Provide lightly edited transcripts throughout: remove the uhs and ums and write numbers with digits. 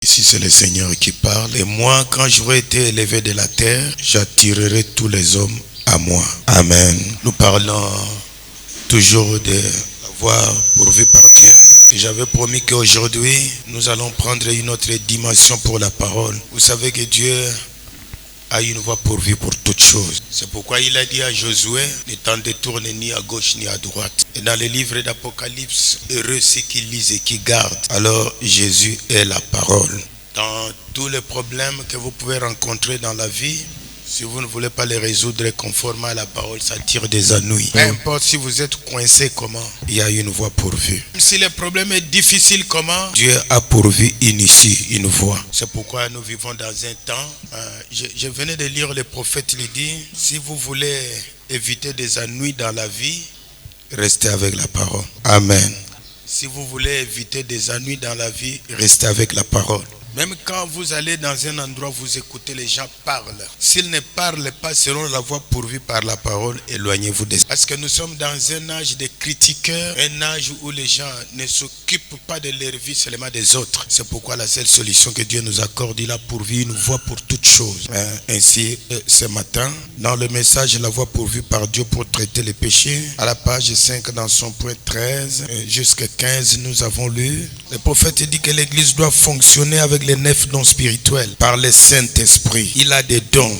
Ici, c'est le Seigneur qui parle. Et moi, quand j'aurai été élevé de la terre, j'attirerai tous les hommes à moi. Amen. Nous parlons toujours de l'avoir pourvu par Dieu. Et j'avais promis qu'aujourd'hui, nous allons prendre une autre dimension pour la parole. Vous savez que Dieu a une voie pourvue pour toutes choses. C'est pourquoi il a dit à Josué, ne t'en détourne ni à gauche ni à droite. Et dans le livre d'Apocalypse, heureux ceux qui lisent et qui gardent. Alors Jésus est la parole. Dans tous les problèmes que vous pouvez rencontrer dans la vie, si vous ne voulez pas les résoudre conformément à la parole, ça tire des ennuis. Peu importe si vous êtes coincé comment, il y a une voie pourvue. Même si le problème est difficile comment, Dieu a pourvu une issue, une voie. C'est pourquoi nous vivons dans un temps, je venais de lire le prophète, il dit, si vous voulez éviter des ennuis dans la vie, restez avec la parole. Amen. Si vous voulez éviter des ennuis dans la vie, restez avec la parole. Même quand vous allez dans un endroit, vous écoutez les gens parlent. S'ils ne parlent pas selon la voie pourvue par la parole, éloignez-vous de ça. Parce que nous sommes dans un âge de critiqueurs, un âge où les gens ne s'occupent pas de leur vie, seulement des autres. C'est pourquoi la seule solution que Dieu nous accorde, il a pourvu une voie pour toutes choses. Ainsi, ce matin, dans le message, la voie pourvue par Dieu pour traiter les péchés, à la page 5, dans son point 13 jusqu'à 15, nous avons lu. Le prophète dit que l'Église doit fonctionner avec les 9 dons spirituels par le Saint-Esprit. Il a des dons.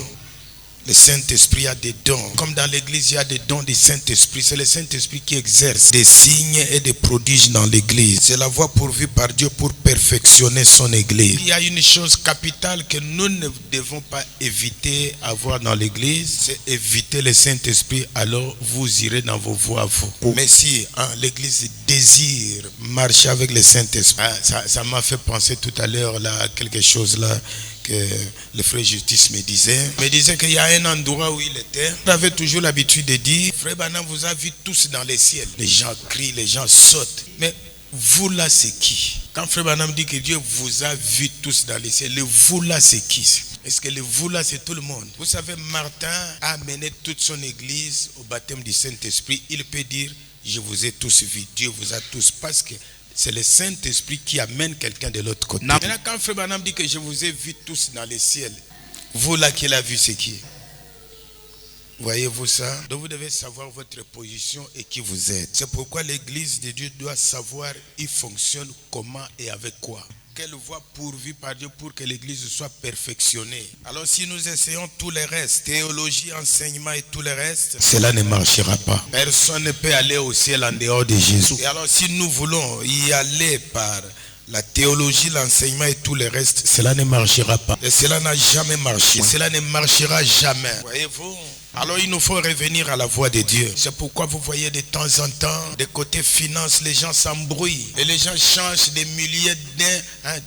Le Saint-Esprit a des dons. Comme dans l'église, il y a des dons du Saint-Esprit. C'est le Saint-Esprit qui exerce des signes et des prodiges dans l'église. C'est la voie pourvue par Dieu pour perfectionner son église. Il y a une chose capitale que nous ne devons pas éviter à voir dans l'église, c'est éviter le Saint-Esprit. Alors vous irez dans vos voies, vous. Mais si l'église désire marcher avec le Saint-Esprit, ça m'a fait penser tout à l'heure là, quelque chose là, que le frère Justice me disait qu'il y a un endroit où il était. Il avait toujours l'habitude de dire, frère Branham vous a vu tous dans les ciels. Les gens crient, les gens sautent. Mais vous là c'est qui? Quand frère Branham dit que Dieu vous a vu tous dans les ciels, le vous là c'est qui? Est-ce que le vous là c'est tout le monde? Vous savez, Martin a amené toute son église au baptême du Saint-Esprit. Il peut dire, je vous ai tous vus, Dieu vous a tous, parce que c'est le Saint-Esprit qui amène quelqu'un de l'autre côté. Maintenant, quand Frère Branham dit que je vous ai vus tous dans les ciels, vous là qui l'a vu, c'est qui? Voyez-vous ça? Donc vous devez savoir votre position et qui vous êtes. C'est pourquoi l'Église de Dieu doit savoir, il fonctionne comment et avec quoi. Quelle voie pourvue par Dieu pour que l'Église soit perfectionnée. Alors si nous essayons tout le reste, théologie, enseignement et tout le reste, cela ne marchera pas. Personne ne peut aller au ciel en dehors de Jésus. Et alors si nous voulons y aller par la théologie, l'enseignement et tout le reste, cela ne marchera pas. Et cela n'a jamais marché. Et cela ne marchera jamais. Voyez-vous? Alors il nous faut revenir à la voie de Dieu. C'est pourquoi vous voyez de temps en temps, des côtés finances, les gens s'embrouillent. Et les gens changent des milliers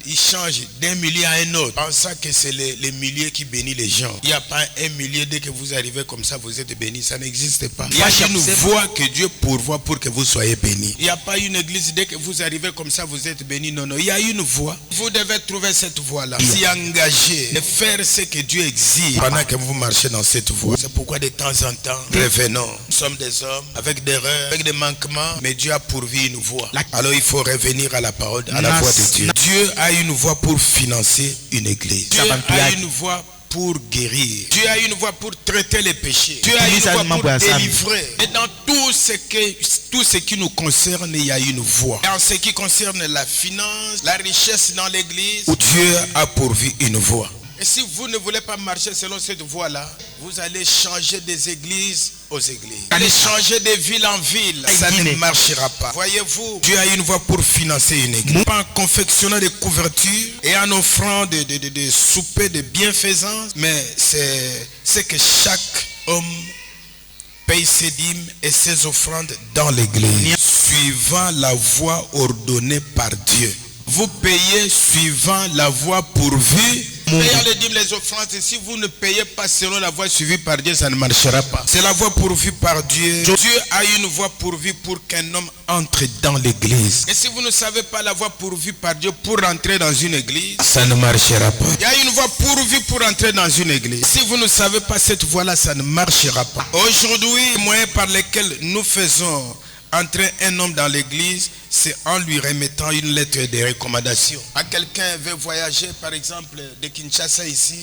ils changent d'un millier à un autre, pensant que c'est les milliers qui bénissent les gens. Il n'y a pas un millier, dès que vous arrivez comme ça, vous êtes bénis. Ça n'existe pas. Il y a une voie que Dieu pourvoit pour que vous soyez bénis. Il n'y a pas une église, dès que vous arrivez comme ça, vous êtes bénis. Non, non. Il y a une voie. Vous devez trouver cette voie-là. S'y engager et faire ce que Dieu exige pendant que vous marchez dans cette voie. C'est pourquoi de temps en temps, revenons. Nous sommes des hommes avec des erreurs, avec des manquements, mais Dieu a pourvu une voie. Alors il faut revenir à la parole, à la voie de Dieu. Dieu a une voie pour financer une église. Dieu a une voie pour guérir. Dieu a une voie pour traiter les péchés. Dieu a une voie pour délivrer. Et dans tout ce qui nous concerne, il y a une voie. Et en ce qui concerne la finance, la richesse dans l'église, Dieu a pourvu une voie. Et si vous ne voulez pas marcher selon cette voie-là, vous allez changer des églises aux églises. Vous allez changer de ville en ville. Ça ne marchera pas. Voyez-vous, Dieu a une voie pour financer une église. Pas en confectionnant des couvertures et en offrant des soupers de bienfaisance, mais c'est que chaque homme paye ses dîmes et ses offrandes dans l'église, suivant la voie ordonnée par Dieu. Vous payez suivant la voie pourvue. Payant les dîmes, les offrandes, et si vous ne payez pas selon la voie suivie par Dieu, ça ne marchera pas. C'est la voie pourvue par Dieu. Dieu a une voie pourvue pour qu'un homme entre dans l'église. Et si vous ne savez pas la voie pourvue par Dieu pour entrer dans une église, ça ne marchera pas. Il y a une voie pourvue pour entrer dans une église. Si vous ne savez pas cette voie-là, ça ne marchera pas. Aujourd'hui, les moyens par lesquels nous faisons entrer un homme dans l'église, c'est en lui remettant une lettre de recommandation. Quand quelqu'un veut voyager, par exemple, de Kinshasa ici,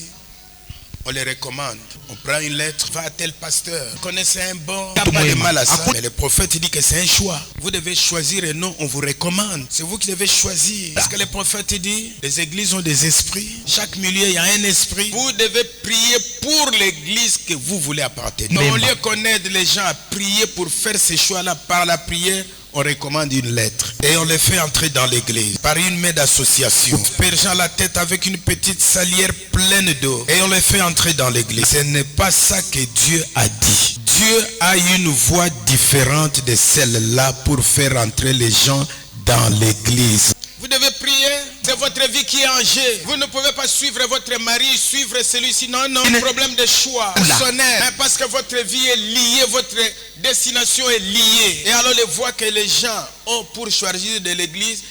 on les recommande. On prend une lettre, va à tel pasteur. Vous connaissez un bon, il n'y a pas de mal à ça. Mais le prophète dit que c'est un choix. Vous devez choisir et non, on vous recommande. C'est vous qui devez choisir. Parce que le prophète dit, les églises ont des esprits. Chaque milieu, il y a un esprit. Vous devez prier pour l'église que vous voulez appartenir. Donc, au lieu qu'on aide les gens à prier pour faire ces choix-là par la prière, on recommande une lettre et on les fait entrer dans l'église par une main d'association, aspergeant la tête avec une petite salière pleine d'eau et on les fait entrer dans l'église. Ce n'est pas ça que Dieu a dit. Dieu a une voie différente de celle-là pour faire entrer les gens dans l'église. Vous devez prier, c'est votre vie qui est en jeu. Vous ne pouvez pas suivre votre mari, suivre celui-ci. Non, non, problème de choix personnel. Parce que votre vie est liée, votre destination est liée. Et alors les voies que les gens ont pour choisir de l'église,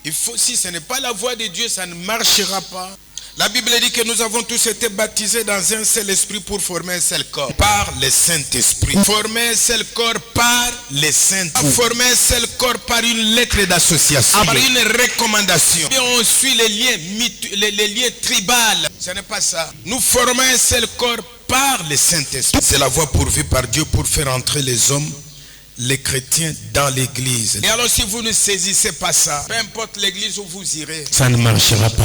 il faut, si ce n'est pas la voie de Dieu, ça ne marchera pas. La Bible dit que nous avons tous été baptisés dans un seul esprit pour former un seul corps. Par le Saint-Esprit. Former un seul corps par le Saint-Esprit. Former un seul corps par une lettre d'association. Par une recommandation. Et on suit les liens tribales. Ce n'est pas ça. Nous formons un seul corps par le Saint-Esprit. C'est la voie pourvue par Dieu pour faire entrer les hommes, les chrétiens dans l'église. Et alors si vous ne saisissez pas ça, peu importe l'église où vous irez, ça ne marchera pas.